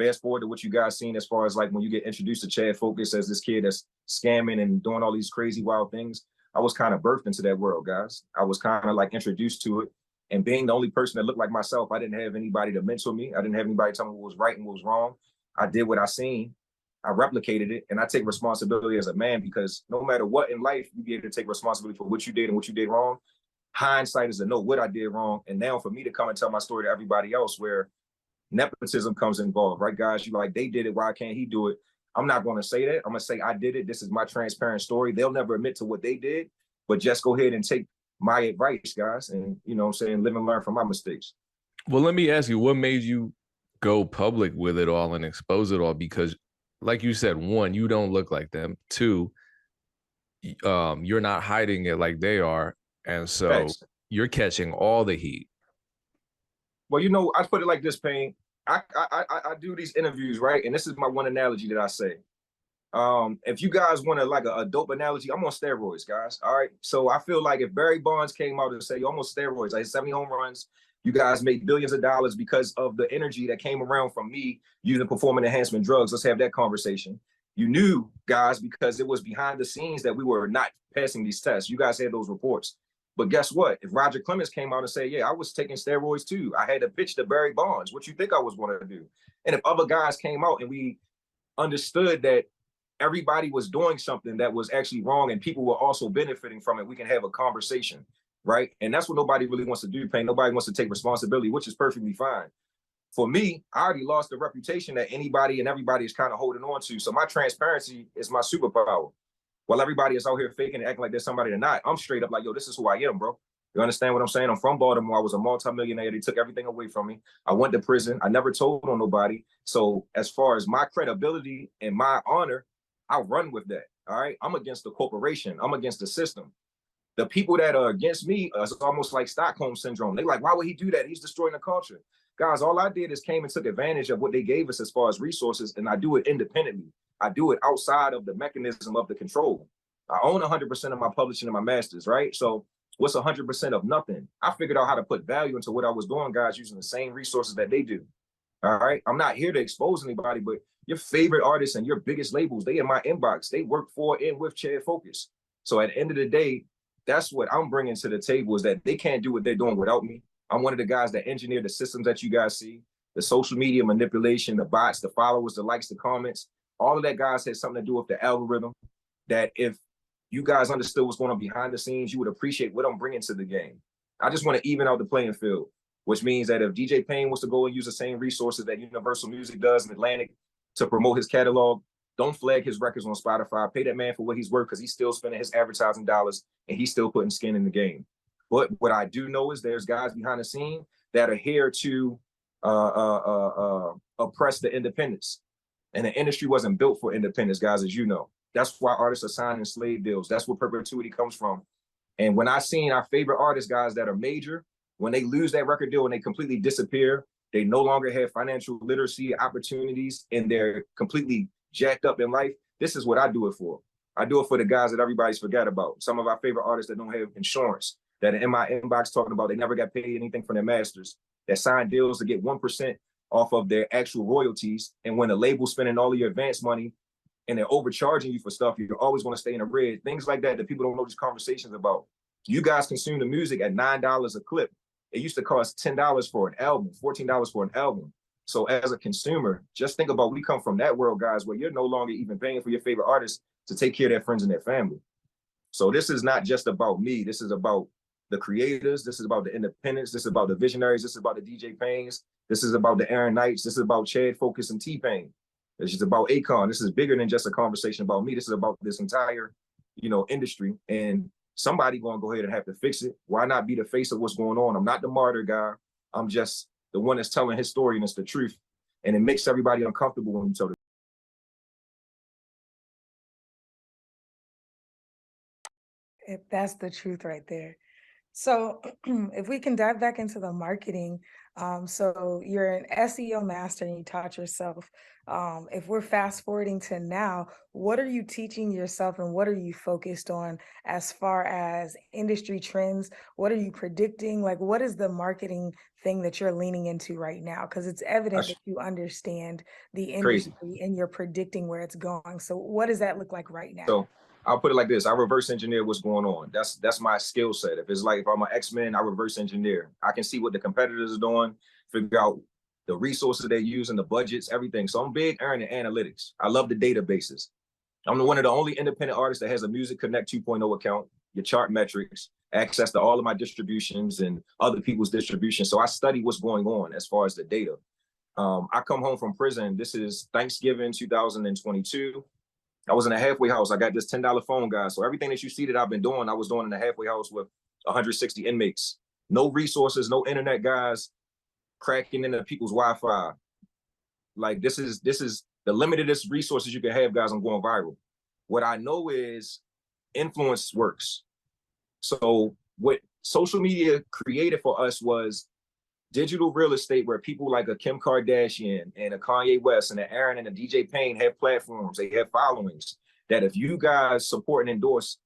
fast forward to what you guys seen as far as like when you get introduced to Chad Focus as this kid that's scamming and doing all these crazy wild things. I was kind of birthed into that world, guys. I was kind of like introduced to it. And being the only person that looked like myself, I didn't have anybody to mentor me. I didn't have anybody tell me what was right and what was wrong. I did what I seen. I replicated it, and I take responsibility as a man, because no matter what in life, you be able to take responsibility for what you did and what you did wrong. Hindsight is to know what I did wrong. And now for me to come and tell my story to everybody else where nepotism comes involved, right, guys? You like, they did it, why can't he do it? I'm not going to say that. I'm going to say I did it. This is my transparent story. They'll never admit to what they did, but just go ahead and take my advice, guys, and, you know what I'm saying, live and learn from my mistakes. Well, let me ask you, what made you go public with it all and expose it all? Because like you said, one, you don't look like them. Two, you're not hiding it like they are. And so Thanks. You're catching all the heat. Well, you know, I put it like this, Payne. I do these interviews, right? And this is my one analogy that I say. If you guys want like a dope analogy, I'm on steroids, guys. All right. So I feel like if Barry Bonds came out and say, "You're almost steroids, I had 70 home runs. You guys made billions of dollars because of the energy that came around from me using performance enhancement drugs." Let's have that conversation. You knew, guys, because it was behind the scenes that we were not passing these tests. You guys had those reports. But guess what? If Roger Clemens came out and said, "Yeah, I was taking steroids too. I had to pitch to Barry Bonds. What you think I was going to do?" And if other guys came out and we understood that everybody was doing something that was actually wrong and people were also benefiting from it, we can have a conversation, right? And that's what nobody really wants to do, Payne. Nobody wants to take responsibility, which is perfectly fine. For me, I already lost the reputation that anybody and everybody is kind of holding on to. So my transparency is my superpower. While everybody is out here faking and acting like there's somebody they're not, I'm straight up like, yo, this is who I am, bro. You understand what I'm saying? I'm from Baltimore. I was a multimillionaire. They took everything away from me. I went to prison. I never told on nobody. So as far as my credibility and my honor, I run with that. All right. I'm against the corporation. I'm against the system. The people that are against me is almost like Stockholm syndrome. They like, why would he do that? He's destroying the culture. Guys, all I did is came and took advantage of what they gave us as far as resources, and I do it independently. I do it outside of the mechanism of the control. I own 100% of my publishing and my masters, right? So what's 100% of nothing? I figured out how to put value into what I was doing, guys, using the same resources that they do. All right. I'm not here to expose anybody, but your favorite artists and your biggest labels, they in my inbox. They work for and with Chad Focus. So at the end of the day, that's what I'm bringing to the table, is that they can't do what they're doing without me. I'm one of the guys that engineer the systems that you guys see, the social media manipulation, the bots, the followers, the likes, the comments. All of that, guys, has something to do with the algorithm, that if you guys understood what's going on behind the scenes, you would appreciate what I'm bringing to the game. I just want to even out the playing field, which means that if DJ Payne wants to go and use the same resources that Universal Music does in Atlantic to promote his catalog, don't flag his records on Spotify. Pay that man for what he's worth, because he's still spending his advertising dollars and he's still putting skin in the game. But what I do know is there's guys behind the scene that are here to oppress the independents. And the industry wasn't built for independence, guys, as you know. That's why artists are signing slave deals. That's where perpetuity comes from. And when I seen our favorite artists, guys, that are major, when they lose that record deal and they completely disappear, they no longer have financial literacy opportunities, and they're completely jacked up in life. This is what I do it for. I do it for the guys that everybody's forgot about. Some of our favorite artists that don't have insurance, that are in my inbox talking about they never got paid anything from their masters, that signed deals to get 1% off of their actual royalties. And when the label's spending all of your advance money and they're overcharging you for stuff, you're always going to stay in the red. Things like that people don't know these conversations about. You guys consume the music at $9 a clip. It used to cost $10 for an album, $14 for an album. So as a consumer, just think about, we come from that world, guys, where you're no longer even paying for your favorite artists to take care of their friends and their family. So this is not just about me. This is about the creators. This is about the independents. This is about the visionaries. This is about the DJ Paynes. This is about the Aaron Knights. This is about Chad Focus and T-Pain. It's just about Akon. This is bigger than just a conversation about me. This is about this entire, industry. And somebody going to go ahead and have to fix it. Why not be the face of what's going on? I'm not the martyr guy. I'm just the one that's telling his story, and it's the truth. And it makes everybody uncomfortable when you tell the That's the truth right there. So if we can dive back into the marketing, so you're an SEO master and you taught yourself. If we're fast forwarding to now, what are you teaching yourself and what are you focused on as far as industry trends? What are you predicting? Like, what is the marketing thing that you're leaning into right now? Because it's evident That's that you understand the crazy. industry and you're predicting where it's going. So what does that look like right now? So I'll put it like this: I reverse engineer what's going on. That's my skill set. If it's like if I'm an X-Men, I reverse engineer. I can see what the competitors are doing, figure out the resources they're using, the budgets, everything. So I'm big Aaron in analytics. I love the databases. I'm one of the only independent artists that has a Music Connect 2.0 account, your chart metrics, access to all of my distributions and other people's distributions. So I study what's going on as far as the data. I come home from prison. This is Thanksgiving 2022. I was in a halfway house. I got this $10 phone, guys. So everything that you see that I've been doing, I was doing in a halfway house with 160 inmates. No resources, no internet, guys, cracking into people's Wi-Fi. Like this is the limitedest resources you can have, guys. I'm going viral. What I know is influence works. So what social media created for us was digital real estate where people like a Kim Kardashian and a Kanye West and an Aaron and a DJ Payne have platforms, they have followings that if you guys support and endorse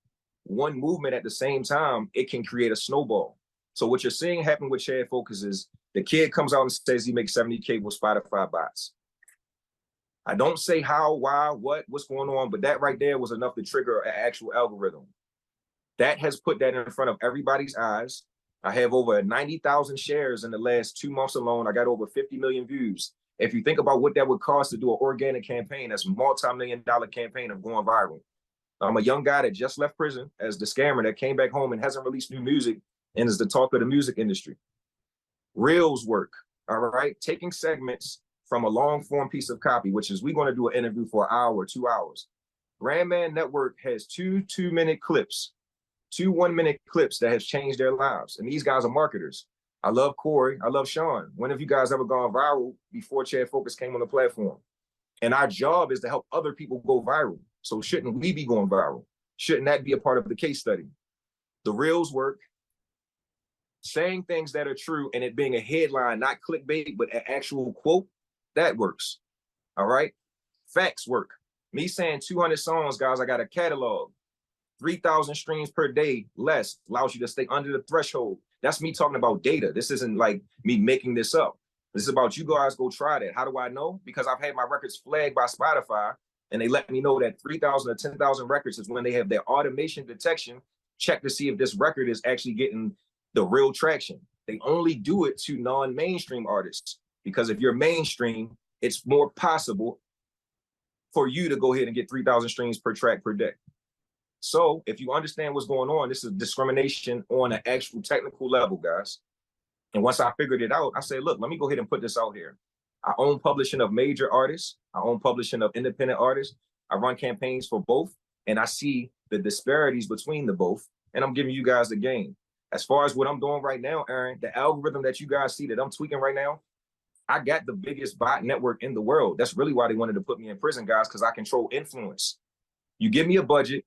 one movement at the same time, it can create a snowball. So what you're seeing happen with Chad Focus is the kid comes out and says he makes 70K with Spotify bots. I don't say how, why, what's going on, but that right there was enough to trigger an actual algorithm. That has put that in front of everybody's eyes. I have over 90,000 shares in the last 2 months alone. I got over 50 million views. If you think about what that would cost to do an organic campaign, that's a multi-million-dollar campaign of going viral. I'm a young guy that just left prison as the scammer that came back home and hasn't released new music and is the talk of the music industry. Reels work, all right? Taking segments from a long form piece of copy, which is we're going to do an interview for an hour, 2 hours. Brandman Network has 2 2-minute clips, 2 1-minute clips that has changed their lives. And these guys are marketers. I love Corey. I love Sean. When have you guys ever gone viral before Chad Focus came on the platform? And our job is to help other people go viral. So shouldn't we be going viral? Shouldn't that be a part of the case study? The reels work. Saying things that are true and it being a headline, not clickbait, but an actual quote, that works. All right. Facts work. Me saying 200 songs, guys, I got a catalog. 3,000 streams per day less allows you to stay under the threshold. That's me talking about data. This isn't like me making this up. This is about you guys go try that. How do I know? Because I've had my records flagged by Spotify and they let me know that 3,000 or 10,000 records is when they have their automation detection check to see if this record is actually getting the real traction. They only do it to non-mainstream artists because if you're mainstream, it's more possible for you to go ahead and get 3,000 streams per track per day. So if you understand what's going on, this is discrimination on an actual technical level, guys. And once I figured it out, I said, look, let me go ahead and put this out here. I own publishing of major artists. I own publishing of independent artists. I run campaigns for both. And I see the disparities between the both. And I'm giving you guys the game. As far as what I'm doing right now, Aaron, the algorithm that you guys see that I'm tweaking right now, I got the biggest bot network in the world. That's really why they wanted to put me in prison, guys, because I control influence. You give me a budget,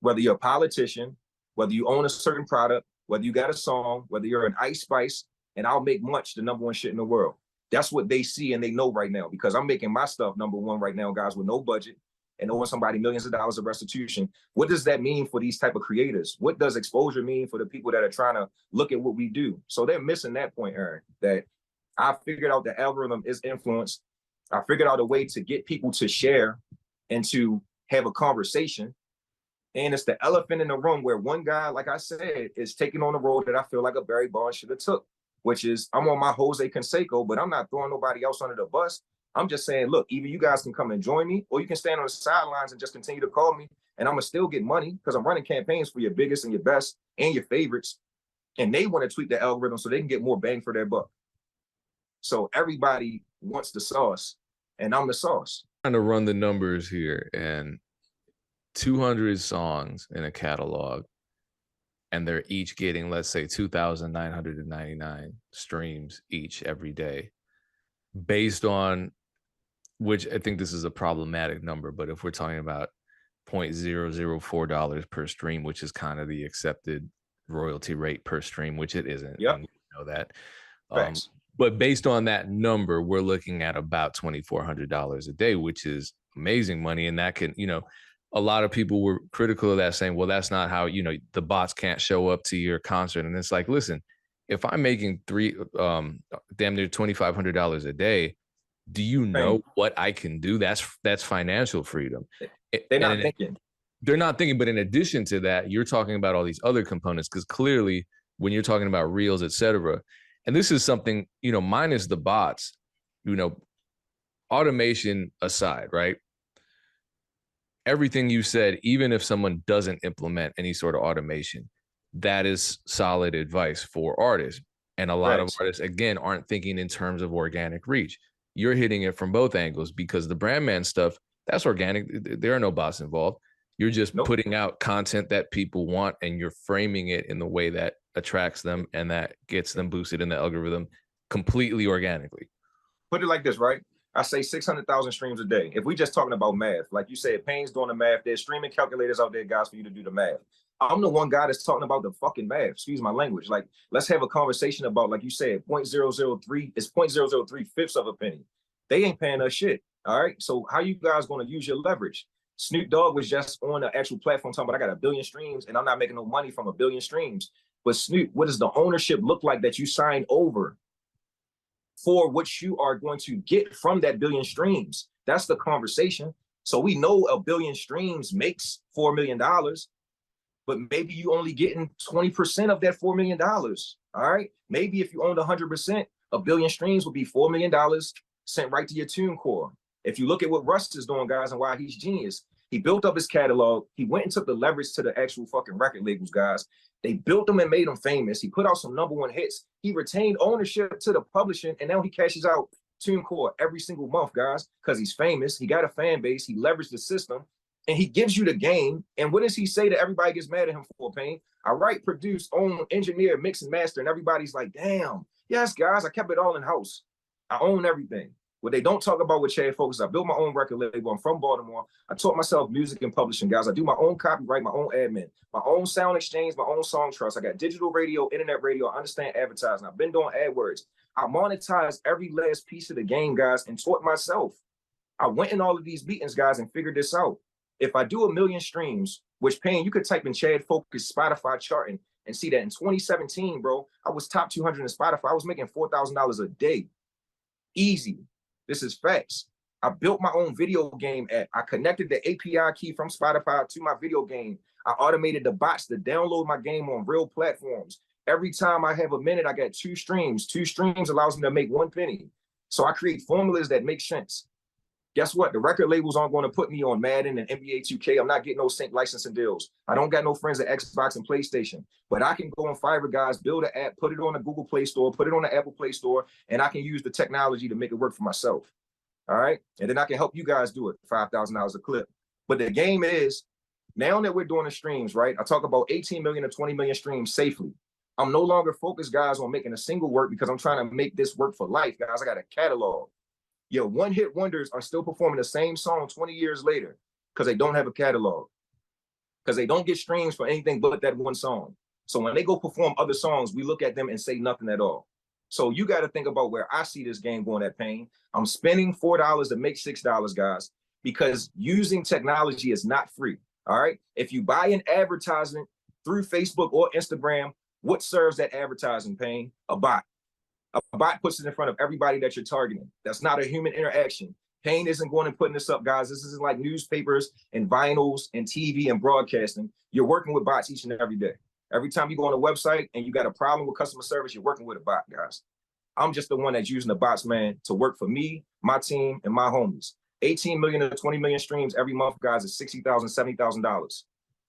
whether you're a politician, whether you own a certain product, whether you got a song, whether you're an Ice Spice, and I'll make Munch the #1 shit in the world. That's what they see and they know right now because I'm making my stuff #1 right now, guys, with no budget and owing somebody millions of dollars of restitution. What does that mean for these type of creators? What does exposure mean for the people that are trying to look at what we do? So they're missing that point, Aaron, that I figured out the algorithm is influence. I figured out a way to get people to share and to have a conversation. And it's the elephant in the room where one guy, like I said, is taking on the road that I feel like a Barry Bonds should have took, which is I'm on my Jose Canseco, but I'm not throwing nobody else under the bus. I'm just saying, look, either you guys can come and join me or you can stand on the sidelines and just continue to call me and I'm going to still get money because I'm running campaigns for your biggest and your best and your favorites. And they want to tweak the algorithm so they can get more bang for their buck. So everybody wants the sauce and I'm the sauce. Trying to run the numbers here and 200 songs in a catalog and they're each getting, let's say, 2,999 streams each every day based on, which I think this is a problematic number, but if we're talking about $0.004 per stream, which is kind of the accepted royalty rate per stream, which it isn't. Yep. And you know that. Facts. But based on that number, we're looking at about $2,400 a day, which is amazing money. And that can, a lot of people were critical of that, saying, well, that's not how, the bots can't show up to your concert. And it's like, listen, if I'm making damn near $2,500 a day, do you know what I can do? That's financial freedom. They're not thinking. They're not thinking. But in addition to that, you're talking about all these other components, because clearly when you're talking about reels, et cetera, and this is something, minus the bots, automation aside, right? Everything you said, even if someone doesn't implement any sort of automation, that is solid advice for artists. And a lot of artists, again, aren't thinking in terms of organic reach. You're hitting it from both angles, because the Brandman stuff, that's organic. There are no bots involved. You're just putting out content that people want, and you're framing it in the way that attracts them and that gets them boosted in the algorithm completely organically. Put it like this, right? I say 600,000 streams a day. If we just talking about math, like you said, Payne's doing the math. There's streaming calculators out there, guys, for you to do the math. I'm the one guy that's talking about the fucking math. Excuse my language. Like, let's have a conversation about, like you said, 0.003 is 0.003 fifths of a penny. They ain't paying us shit. All right. So how you guys going to use your leverage? Snoop Dogg was just on the actual platform talking about, I got 1 billion streams and I'm not making no money from 1 billion streams. But Snoop, what does the ownership look like that you signed over for what you are going to get from that 1 billion streams? That's the conversation. So we know 1 billion streams makes $4 million, but maybe you only getting 20% of that $4 million. All right. Maybe if you owned 100%, 1 billion streams would be $4 million sent right to your TuneCore. If you look at what Russ is doing, guys, and why he's genius, he built up his catalog. He went and took the leverage to the actual fucking record labels, guys. They built them and made them famous. He put out some #1 hits. He retained ownership to the publishing, and now he cashes out TuneCore every single month, guys, because he's famous. He got a fan base. He leveraged the system, and he gives you the game. And what does he say that everybody gets mad at him for, Payne? I write, produce, own, engineer, mix, and master, and everybody's like, damn, yes, guys, I kept it all in-house. I own everything. What they don't talk about with Chad Focus, I built my own record label. I'm from Baltimore. I taught myself music and publishing, guys. I do my own copyright, my own admin, my own sound exchange, my own song trust. I got digital radio, internet radio. I understand advertising. I've been doing AdWords. I monetized every last piece of the game, guys, and taught myself. I went in all of these meetings, guys, and figured this out. If I do 1 million streams, which Payne, you could type in Chad Focus Spotify charting and see that in 2017, bro, I was top 200 in Spotify. I was making $4,000 a day. Easy. This is facts. I built my own video game app. I connected the API key from Spotify to my video game. I automated the bots to download my game on real platforms. Every time I have a minute, I got 2 streams. 2 streams allows me to make 1 penny. So I create formulas that make sense. Guess what? The record labels aren't going to put me on Madden and NBA 2K. I'm not getting no sync licensing deals. I don't got no friends at Xbox and PlayStation. But I can go on Fiverr, guys, build an app, put it on the Google Play Store, put it on the Apple Play Store, and I can use the technology to make it work for myself. All right? And then I can help you guys do it, $5,000 a clip. But the game is, now that we're doing the streams, right? I talk about 18 million to 20 million streams safely. I'm no longer focused, guys, on making a single work because I'm trying to make this work for life, guys. I got a catalog. Your one-hit wonders are still performing the same song 20 years later because they don't have a catalog, because they don't get streams for anything but that one song. So when they go perform other songs, we look at them and say nothing at all. So you got to think about where I see this game going at, Payne. I'm spending $4 to make $6, guys, because using technology is not free. All right. If you buy an advertisement through Facebook or Instagram, what serves that advertising, Payne? A bot. A bot puts it in front of everybody that you're targeting. That's not a human interaction. Payne isn't going and putting this up, guys. This isn't like newspapers and vinyls and TV and broadcasting. You're working with bots each and every day. Every time you go on a website and you got a problem with customer service, you're working with a bot, guys. I'm just the one that's using the bots, man, to work for me, my team, and my homies. 18 million to 20 million streams every month, guys, is $60,000, $70,000.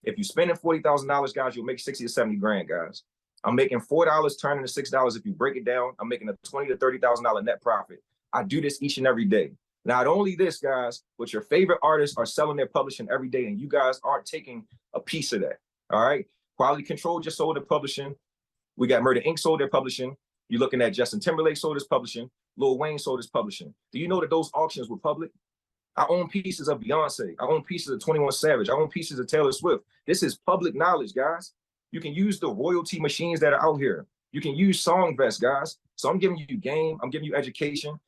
If you're spending $40,000, guys, you'll make 60 to 70 grand, guys. I'm making $4 turning to $6. If you break it down, I'm making a $20,000 to $30,000 net profit. I do this each and every day. Not only this, guys, but your favorite artists are selling their publishing every day, and you guys aren't taking a piece of that. All right. Quality Control just sold their publishing. We got Murder Inc. sold their publishing. You're looking at Justin Timberlake sold his publishing. Lil Wayne sold his publishing. Do you know that those auctions were public? I own pieces of Beyonce. I own pieces of 21 Savage. I own pieces of Taylor Swift. This is public knowledge, guys. You can use the royalty machines that are out here. You can use Songvest, guys. So I'm giving you game, I'm giving you education.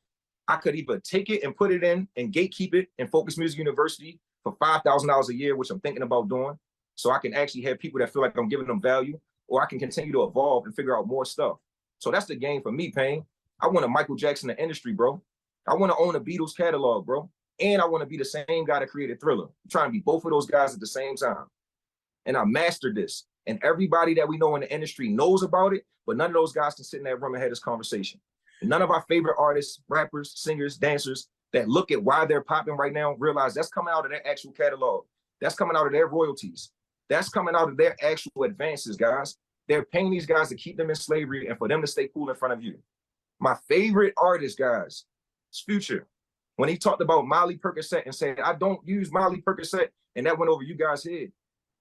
I could either take it and put it in and gatekeep it in Focus Music University for $5,000 a year, which I'm thinking about doing. So I can actually have people that feel like I'm giving them value, or I can continue to evolve and figure out more stuff. So that's the game for me, Payne. I want a Michael Jackson in the industry, bro. I want to own a Beatles catalog, bro. And I want to be the same guy that created Thriller. I'm trying to be both of those guys at the same time. And I mastered this. And everybody that we know in the industry knows about it, but none of those guys can sit in that room and have this conversation. And none of our favorite artists, rappers, singers, dancers that look at why they're popping right now realize that's coming out of their actual catalog. That's coming out of their royalties. That's coming out of their actual advances, guys. They're paying these guys to keep them in slavery and for them to stay cool in front of you. My favorite artist, guys, is Future. When he talked about Molly Percocet and said, I don't use Molly Percocet, and that went over you guys' head.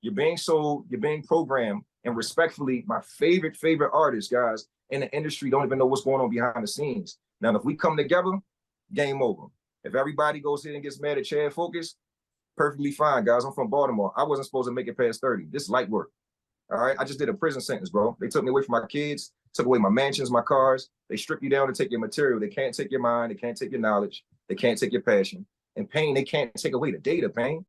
You're being sold, you're being programmed, and respectfully, my favorite artists, guys, in the industry don't even know what's going on behind the scenes. Now, if we come together, game over. If everybody goes in and gets mad at Chad Focus, perfectly fine, guys. I'm from Baltimore. I wasn't supposed to make it past 30. This is light work. All right. I just did a prison sentence, bro. They took me away from my kids, took away my mansions, my cars. They strip you down to take your material. They can't take your mind. They can't take your knowledge. They can't take your passion. And Payne, they can't take away the data, Payne.